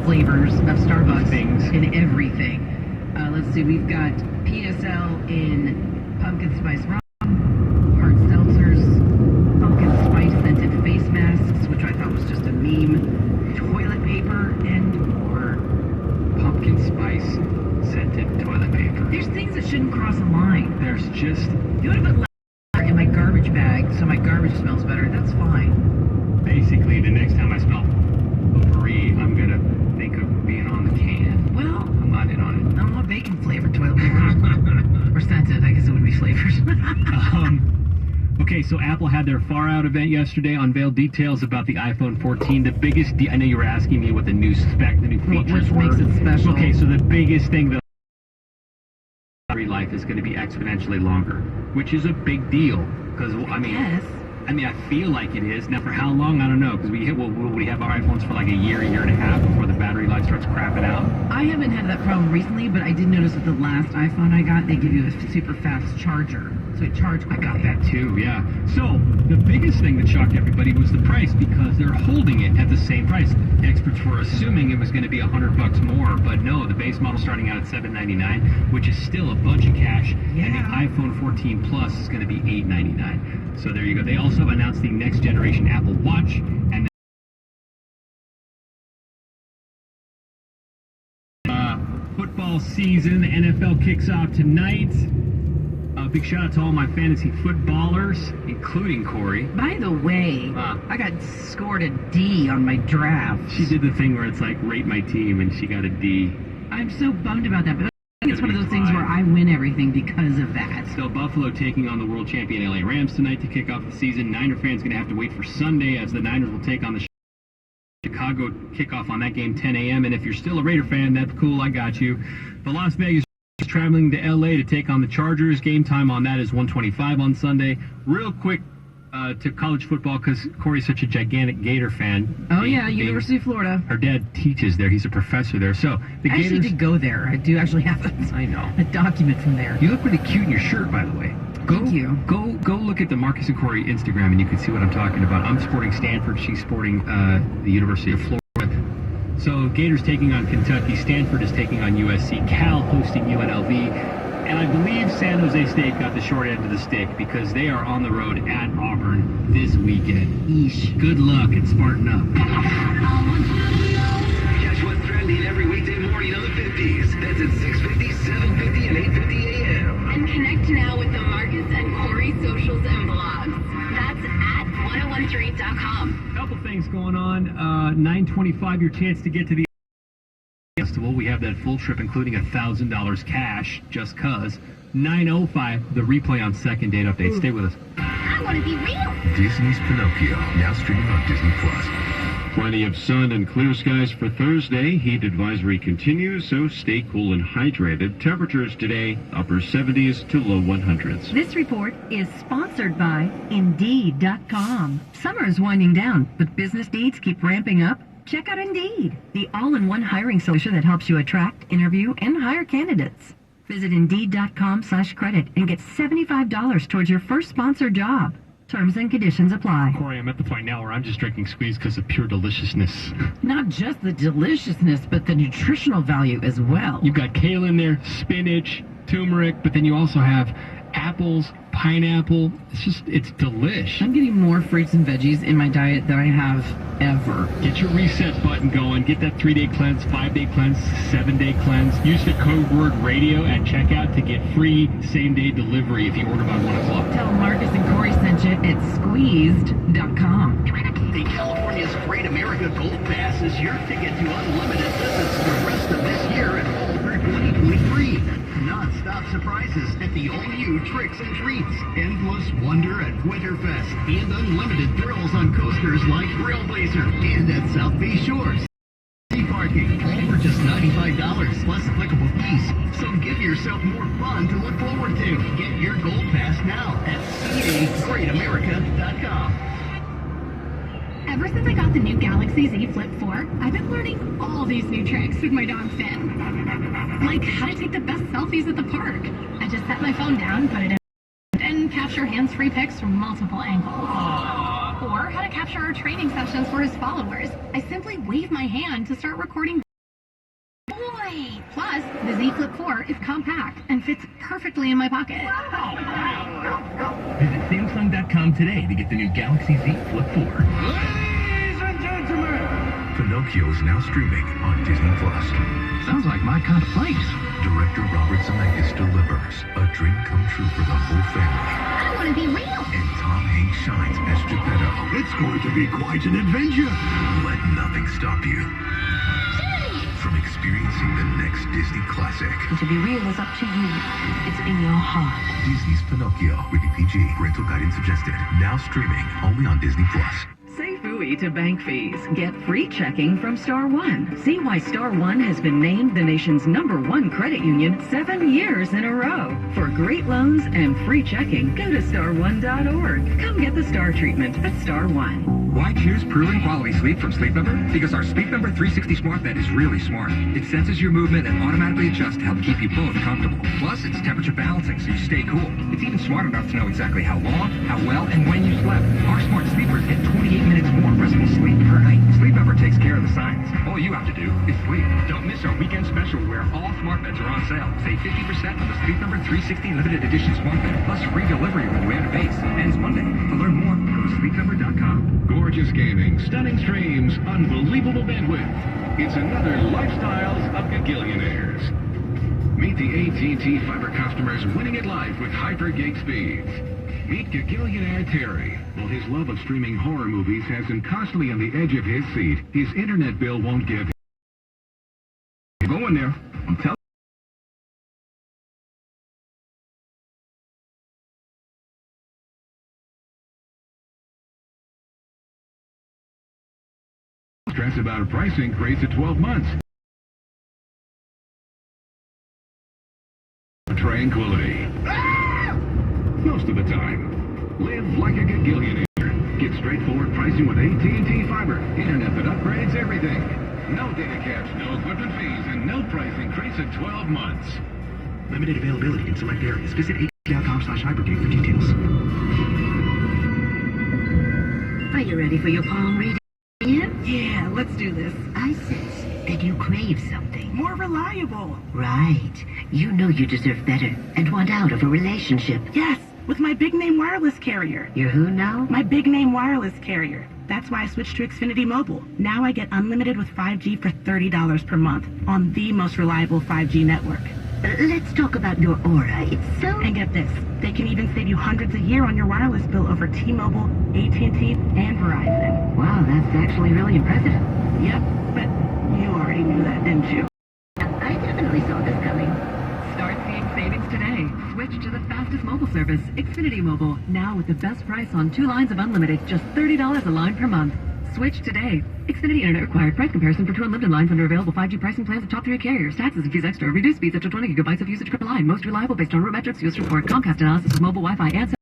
flavors of Starbucks things in everything. Let's see, we've got PSL in pumpkin spice rum, hard seltzers, pumpkin spice scented face masks, which I thought was just a meme, toilet paper, and more. pumpkin spice scented toilet paper. There's things that shouldn't cross a line. There's just You would have put less in my garbage bag so my garbage smells better. That's fine. basically the next time I smell potpourri, I'm gonna think of being on the can. Well, I'm not in on it. I don't want bacon flavored toilet paper. Or scented, I guess it would be flavored. Okay, so Apple had their Far Out event yesterday, unveiled details about the iPhone 14. The biggest, I know you were asking me what the new spec, the new features Which makes it special. Okay, so the biggest thing, the battery life is going to be exponentially longer, which is a big deal. Because, Yes. I feel like it is. Now, for how long, I don't know, because we have our iPhones for like a year and a half before the battery life starts crapping out. I haven't had that problem recently, but I did notice with the last iPhone I got, they give you a super fast charger. So it charged I quickly. got that too, yeah. So, the biggest thing that shocked everybody was the price, because they're holding it at the same price. Experts were assuming it was going to be $100 more, but no, the base model starting out at $799, which is still a bunch of cash, and the Yeah. iPhone 14 Plus is going to be $899. So there you go. They also announced the next generation Apple Watch, and football season, the NFL kicks off tonight. Big shout out to all my fantasy footballers, including Corey. By the way, I got scored a D on my draft. She did the thing where it's like, rate my team, and she got a D. I'm so bummed about that, but I think it's one of those things where I win everything because of that. So Buffalo taking on the world champion LA Rams tonight to kick off the season. Niner fans going to have to wait for Sunday, as the Niners will take on the Chicago kickoff on that game, 10 a.m. And if you're still a Raider fan, that's cool, I got you. The Las Vegas is traveling to LA to take on the Chargers. Game time on that is 1:25 on Sunday. Real quick to college football, because Corey's such a gigantic Gator fan. Oh yeah, University of Florida. Her dad teaches there. He's a professor there. So the I actually Gators. did go there. I do actually have I know. a document from there. You look pretty cute in your shirt, by the way. Thank you. Go look at the Marcus and Corey Instagram, and you can see what I'm talking about. I'm sporting Stanford. She's sporting the University of Florida. So Gators taking on Kentucky. Stanford is taking on USC. Cal hosting UNLV. And I believe San Jose State got the short end of the stick, because they are on the road at Auburn this weekend. Yeesh. Good luck and Spartan up. Catch what's trending every weekday morning on the 50s. That's at 6:50, 7:50, and 8:50 a.m. And connect now with the Marcus and Corey socials and blogs. That's at 1013.com. Couple things going on. 9:25, your chance to get to the festival. We have that full trip, including $1,000 cash, just cuz. 9:05, the replay on second date update. Stay with us. I want to be real. Disney's Pinocchio, now streaming on Disney+. Plenty of sun and clear skies for Thursday. Heat advisory continues, so stay cool and hydrated. Temperatures today, upper 70s to low 100s. This report is sponsored by Indeed.com. Summer is winding down, but business needs keep ramping up. Check out Indeed, the all-in-one hiring solution that helps you attract, interview, and hire candidates. Visit Indeed.com/credit and get $75 towards your first sponsored job. Terms and conditions apply. Corey, I'm at the point now where I'm just drinking squeeze because of pure deliciousness. Not just the deliciousness, but the nutritional value as well. You've got kale in there, spinach, turmeric, but then you also have apples, pineapple. It's delish. I'm getting more fruits and veggies in my diet than I have ever. Get your reset button going. Get that 3-day cleanse, 5-day cleanse, 7-day cleanse. Use the code word radio at checkout to get free same-day delivery if you order by 1 o'clock. Tell Marcus and Corey sent you at squeezed.com. The California's Great America Gold Pass is your ticket to unlimited visits for the rest of this year and all through 2023. Non-stop surprises at the all-new Tricks and Treats, endless wonder at Winterfest, and unlimited thrills on coasters like Trailblazer and at South Bay Shores. Sea parking, all for just $95 plus applicable fees. So give yourself more fun to look forward to. Get your Gold Pass now at cagreatamerica.com. Ever since I got the new Galaxy Z Flip 4, I've been learning all these new tricks with my dog Finn. Like how to take the best selfies at the park. I just set my phone down, put it in, and capture hands-free pics from multiple angles. Or how to capture our training sessions for his followers. I simply wave my hand to start recording Yay! Plus, the Z Flip 4 is compact and fits perfectly in my pocket. Visit Samsung.com today to get the new Galaxy Z Flip 4. Ladies and gentlemen, Pinocchio's now streaming on Disney+. sounds like my kind of place. Director Robert Zemeckis delivers a dream come true for the whole family. I want to be real! And Tom Hanks shines as Geppetto. It's going to be quite an adventure. Let nothing stop you from experiencing the next Disney classic. And to be real is up to you. It's in your heart. Disney's Pinocchio. Rated PG. Parental guidance suggested. Now streaming only on Disney+. Say phooey to bank fees. Get free checking from Star One. See why Star One has been named the nation's #1 credit union 7 years in a row. For great loans and free checking, go to starone.org. Come get the Star treatment at Star One. Why choose proven quality sleep from Sleep Number? Because our Sleep Number 360 smart bed is really smart. It senses your movement and automatically adjusts to help keep you both comfortable. Plus, it's temperature balancing so you stay cool. It's even smart enough to know exactly how long, how well, and when you slept. Our smart sleepers get 28 minutes more restful sleep per night. Sleep Number takes care of the science. All you have to do is sleep. Don't miss our weekend special where all smart beds are on sale. Save 50% on the Sleep Number 360 limited edition smart bed. Plus free delivery when you add a base. Ends Monday. To learn more, go to sleepnumber.com. Gorgeous gaming, stunning streams, unbelievable bandwidth. It's another Lifestyles of Gagillionaires. Meet the AT&T fiber customers winning at life with hyper gig speeds. Meet Gagillionaire Terry. While his love of streaming horror movies has him constantly on the edge of his seat, his internet bill won't give him. Go in there. I'm telling stress about a price increase at 12 months. Tranquility. Most of the time. Live like a Gagillionaire. Get straightforward pricing with AT&T Fiber. Internet that upgrades everything. No data caps, no equipment fees, and no price increase at 12 months. Limited availability in select areas. Visit AT&T.com/hypergig for details. Are you ready for your palm reading? Yeah, let's do this. I sense that you crave something. More reliable. Right. You know you deserve better and want out of a relationship. Yes, with my big name wireless carrier. You're who now? My big name wireless carrier. That's why I switched to Xfinity Mobile. Now I get unlimited with 5G for $30 per month on the most reliable 5G network. Let's talk about your aura. It's so... And get this, they can even save you hundreds a year on your wireless bill over T-Mobile, AT&T, and Verizon. Wow, that's actually really impressive. Yep, but you already knew that, didn't you? I definitely saw this coming. Start seeing savings today. Switch to the fastest mobile service, Xfinity Mobile. Now with the best price on 2 lines of unlimited, just $30 a line per month. Switch today. Xfinity Internet required. Price comparison for 2 unlimited lines under available 5G pricing plans of top 3 carriers. Taxes and fees extra. Reduced speeds up to 20 gigabytes of usage per line. Most reliable based on root metrics. US report. Comcast analysis of mobile Wi-Fi and